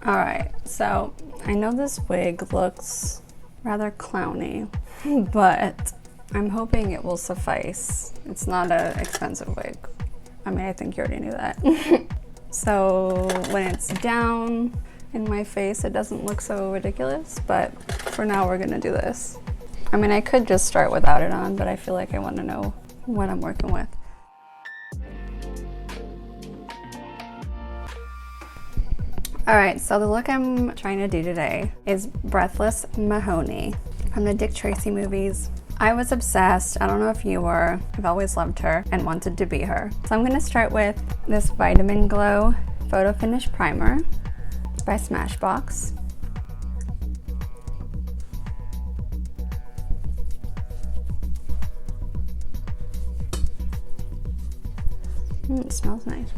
All right, so I know this wig looks rather clowny, but I'm hoping it will suffice. It's not an expensive wig. I mean, I think you already knew that. So when it's down in my face, it doesn't look so ridiculous, but for now we're gonna do this. I mean, I could just start without it on, but I feel like I wanna know what I'm working with. All right, so the look I'm trying to do today is Breathless Mahoney from the Dick Tracy movies. I was obsessed. I don't know if you were. I've always loved her and wanted to be her. So I'm gonna start with this Vitamin Glow Photo Finish Primer by Smashbox. It smells nice.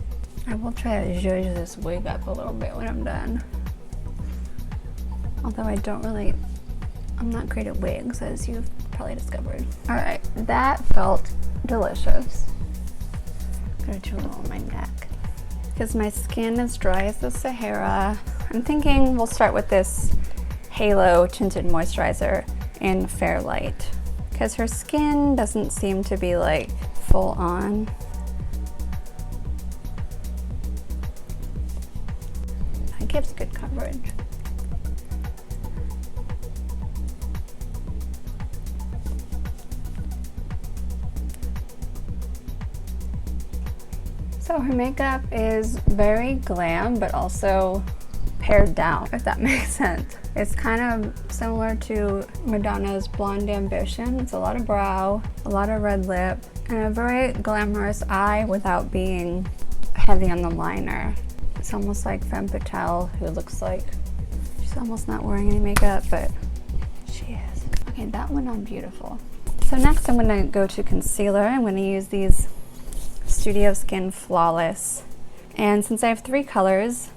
I will try to zhuzh this wig up a little bit when I'm done. Although I'm not great at wigs, as you've probably discovered. All right, that felt delicious. I'm gonna do a little on my neck. Because my skin is dry as the Sahara, I'm thinking we'll start with this Halo Tinted Moisturizer in Fair Light. Because her skin doesn't seem to be like full on. It gives good coverage. So her makeup is very glam, but also pared down, if that makes sense. It's kind of similar to Madonna's Blonde Ambition. It's a lot of brow, a lot of red lip, and a very glamorous eye without being heavy on the liner. It's almost like Femme Fatale, who looks like she's almost not wearing any makeup, but she is. Okay, that went on beautiful. So next I'm gonna go to concealer. I'm gonna use these Studio Skin Flawless. And since I have 3 colors,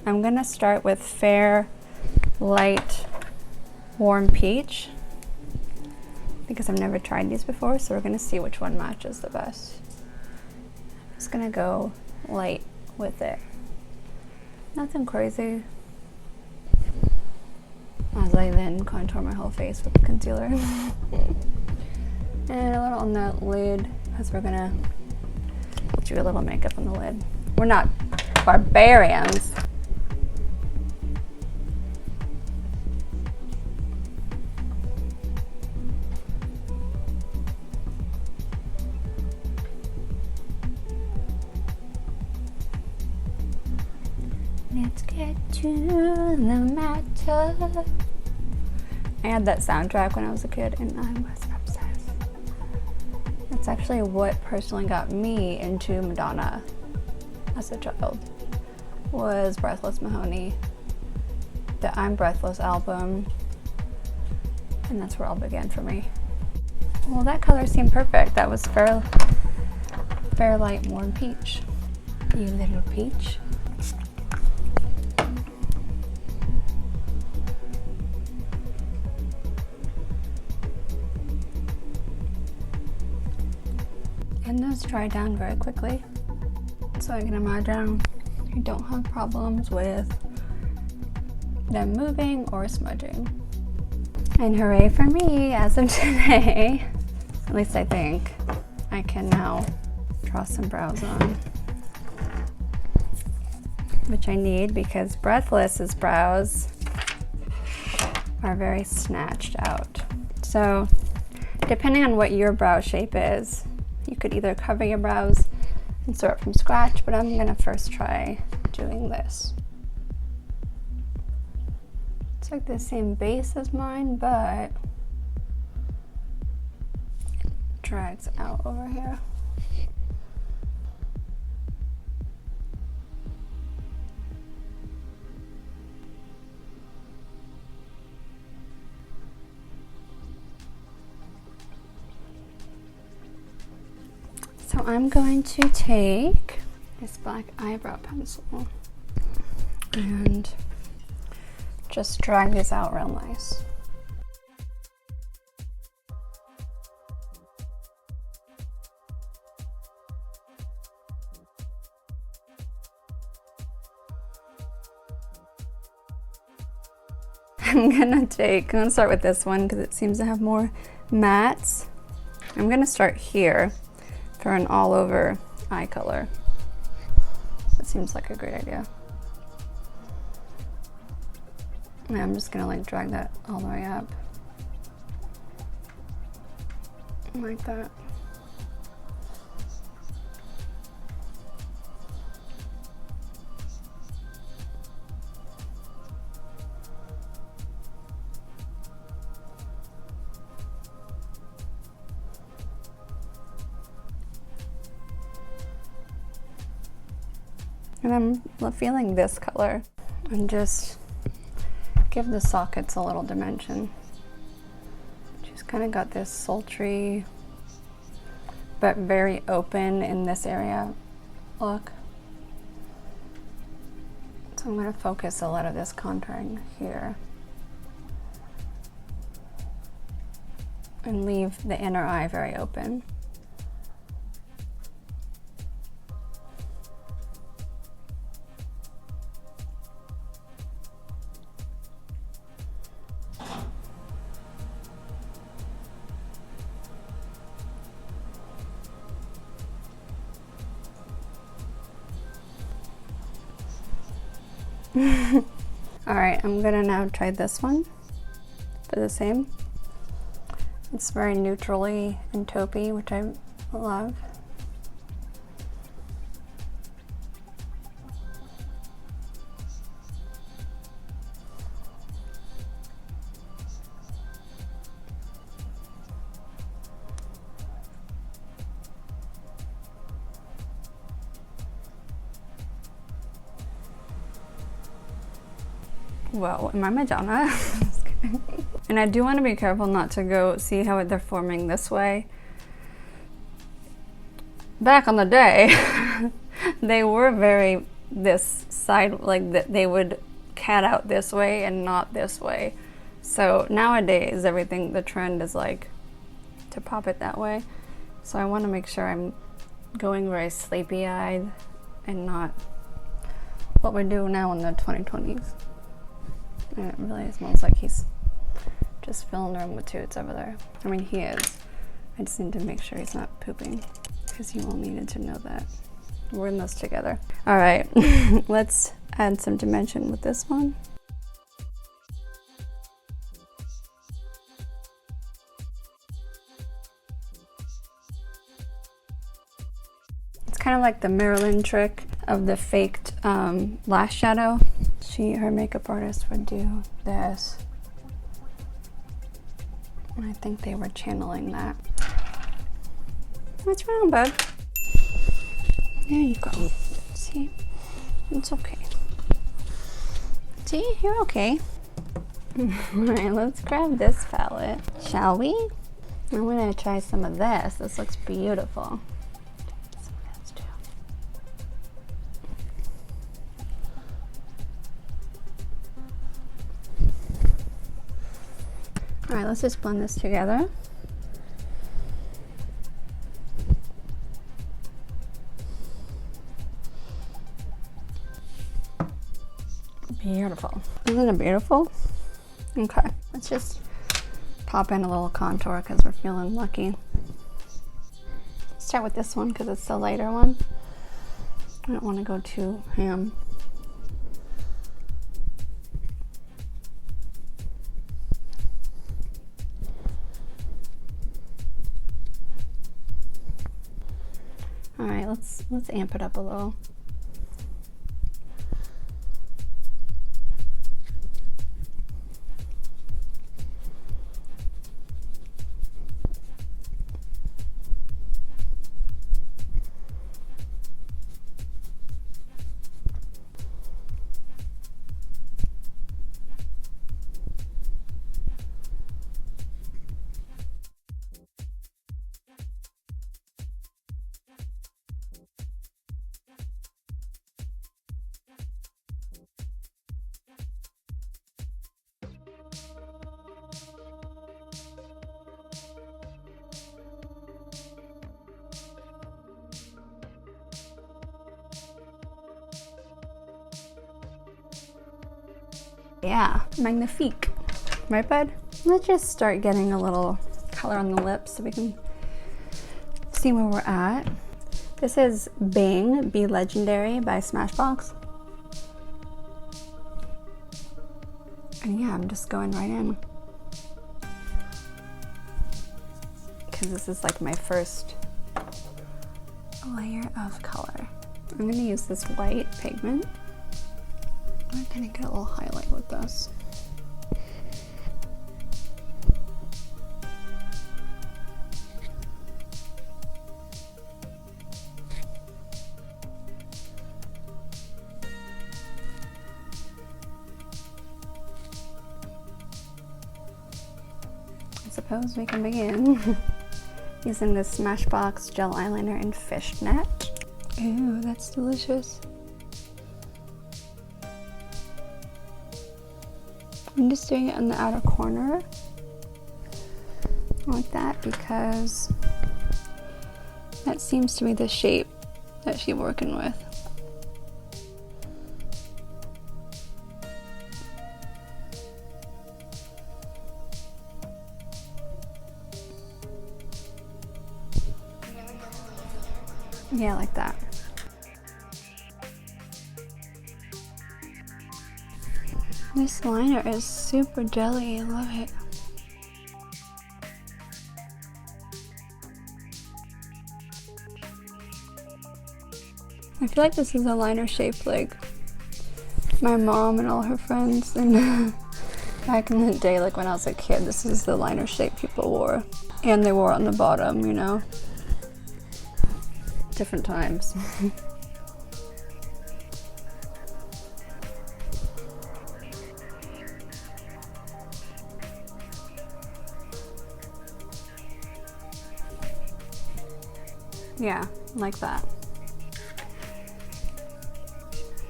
I'm gonna start with Fair, Light, Warm Peach, because I've never tried these before, so we're gonna see which one matches the best. I'm just gonna go light with it. Nothing crazy. As I then contour my whole face with concealer. And a little on that lid, because we're gonna do a little makeup on the lid. We're not barbarians. Let's get to the matter. I had that soundtrack when I was a kid and I was obsessed. That's actually what personally got me into Madonna as a child, was Breathless Mahoney, the I'm Breathless album, and that's where it all began for me. Well, that color seemed perfect. That was Fair Light Warm Peach. You little peach. And those dry down very quickly. So I can imagine you don't have problems with them moving or smudging. And hooray for me, as of today, at least I think, I can now draw some brows on. Which I need because Breathless's brows are very snatched out. So depending on what your brow shape is, you could either cover your brows and start from scratch, but I'm gonna first try doing this. It's like the same base as mine, but it drags out over here. So I'm going to take this black eyebrow pencil and just drag these out real nice. I'm gonna start with this one because it seems to have more mattes. I'm gonna start here for an all over eye color. That seems like a great idea. And I'm just gonna like drag that all the way up. Like that. And I'm feeling this color and just give the sockets a little dimension. She's kind of got this sultry but very open in this area look. So I'm going to focus a lot of this contouring here and leave the inner eye very open. Alright, I'm gonna now try this one for the same. It's very neutrally and taupey, which I love. Whoa, am I Madonna? And I do want to be careful not to go see how they're forming this way. Back on the day, they were very this side, like they would cat out this way and not this way. So nowadays, everything, the trend is like to pop it that way. So I want to make sure I'm going very sleepy-eyed and not what we do now in the 2020s. And it really smells like he's just filling the room with toots over there. I mean, he is. I just need to make sure he's not pooping because you all needed to know that. We're in this together. All right, let's add some dimension with this one. It's kind of like the Marilyn trick of the faked lash shadow. Her makeup artist would do this. I think they were channeling that. What's wrong, bud? There you go. See? It's okay. See? You're okay. Alright, let's grab this palette, shall we? I'm gonna try some of this. This looks beautiful. Some of this too. Alright, let's just blend this together. Beautiful. Isn't it beautiful? Okay, let's just pop in a little contour because we're feeling lucky. Start with this one because it's the lighter one. I don't want to go too ham. All right, let's amp it up a little. Yeah, magnifique. Right, bud? Let's just start getting a little color on the lips so we can see where we're at. This is Bang Be Legendary by Smashbox. And yeah, I'm just going right in. Because this is like my first layer of color. I'm gonna use this white pigment. I'm gonna get a little highlight with this. I suppose we can begin using this Smashbox Gel Eyeliner in Fishnet. Ooh, that's delicious. I'm just doing it in the outer corner like that because that seems to be the shape that she's working with. Yeah, like that. This liner is super jelly, I love it. I feel like this is a liner shaped like my mom and all her friends and back in the day, like when I was a kid, this is the liner shape people wore. And they wore it on the bottom, you know. Different times. Yeah, like that.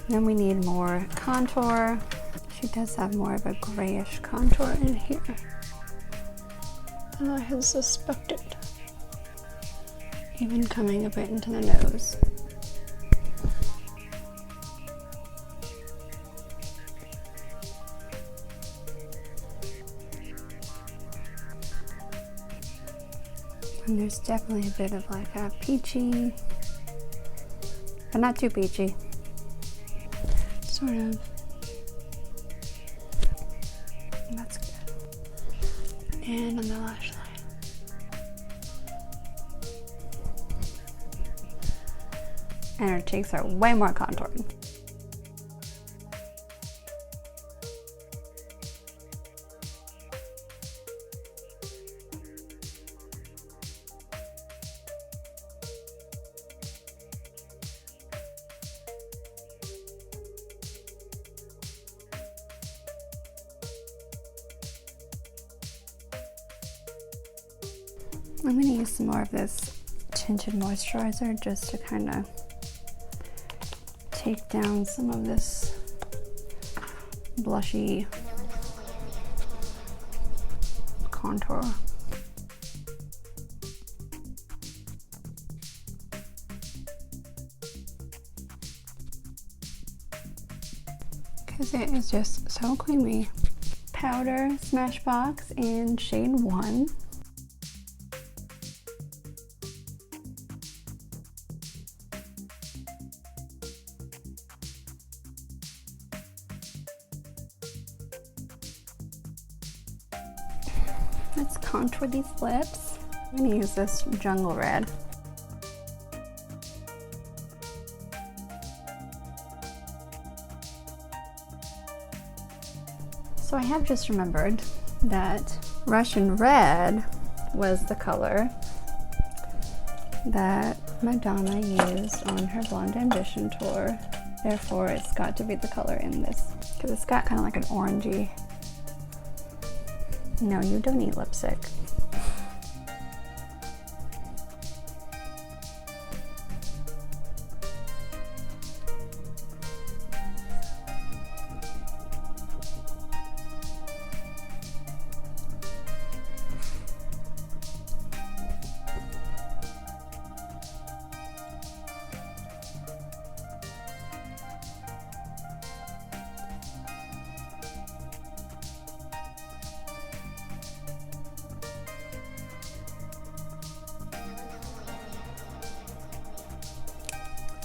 Then we need more contour. She does have more of a grayish contour in here than I had suspected. Even coming a bit into the nose. And there's definitely a bit of like a peachy, but not too peachy. Sort of. That's good. And on the lash line. And her cheeks are way more contoured. I'm going to use some more of this Tinted Moisturizer just to kind of take down some of this blushy contour. Because it is just so creamy. Powder Smashbox in shade 1. Let's contour these lips. I'm going to use this Jungle Red. So I have just remembered that Russian Red was the color that Madonna used on her Blonde Ambition tour. Therefore, it's got to be the color in this because it's got kind of like an orangey. No, you don't eat lipstick.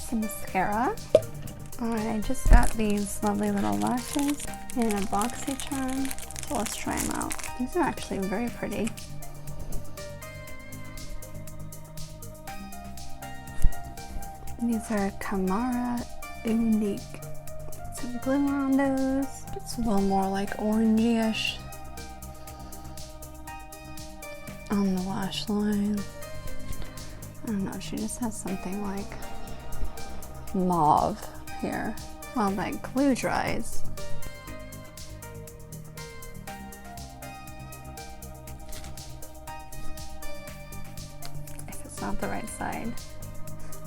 some mascara. I just got these lovely little lashes in a BoxyCharm, so let's try them out. These are actually very pretty. These are Camara Unique. Some glue on those. It's a little more like orangey-ish on the lash line. I don't know, she just has something like mauve here while that glue dries. If it's not the right side,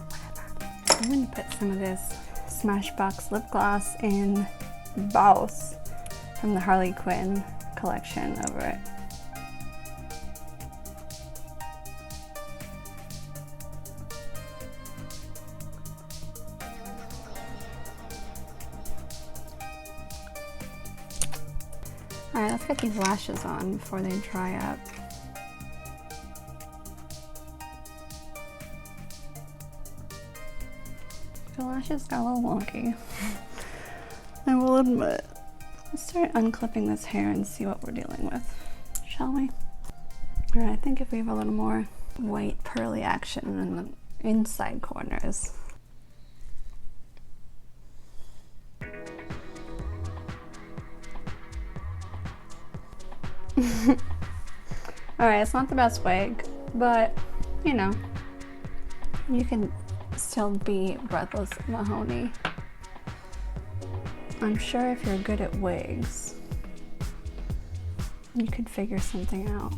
whatever. I'm going to put some of this Smashbox Lip Gloss in Boss from the Harley Quinn collection over it. Alright, let's get these lashes on before they dry up. The lashes got a little wonky, I will admit. Let's start unclipping this hair and see what we're dealing with, shall we? Alright, I think if we have a little more white pearly action in the inside corners. Alright, it's not the best wig, but you know, you can still be Breathless Mahoney. I'm sure if you're good at wigs, you could figure something out.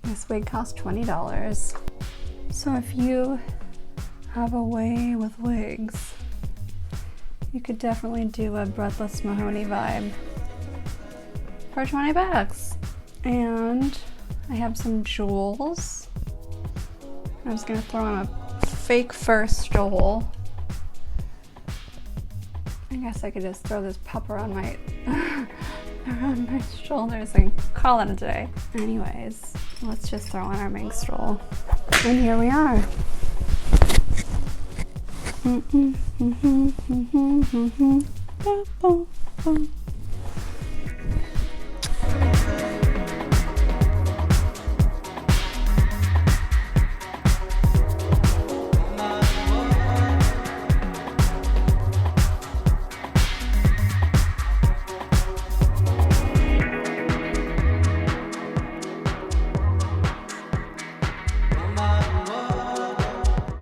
This wig costs $20. So if you have a way with wigs, you could definitely do a Breathless Mahoney vibe for 20 bucks. And I have some jewels. I was gonna throw on a fake fur stole. I guess I could just throw this pup around my around my shoulders and call it a day. Anyways, let's just throw on our minstrel. And here we are.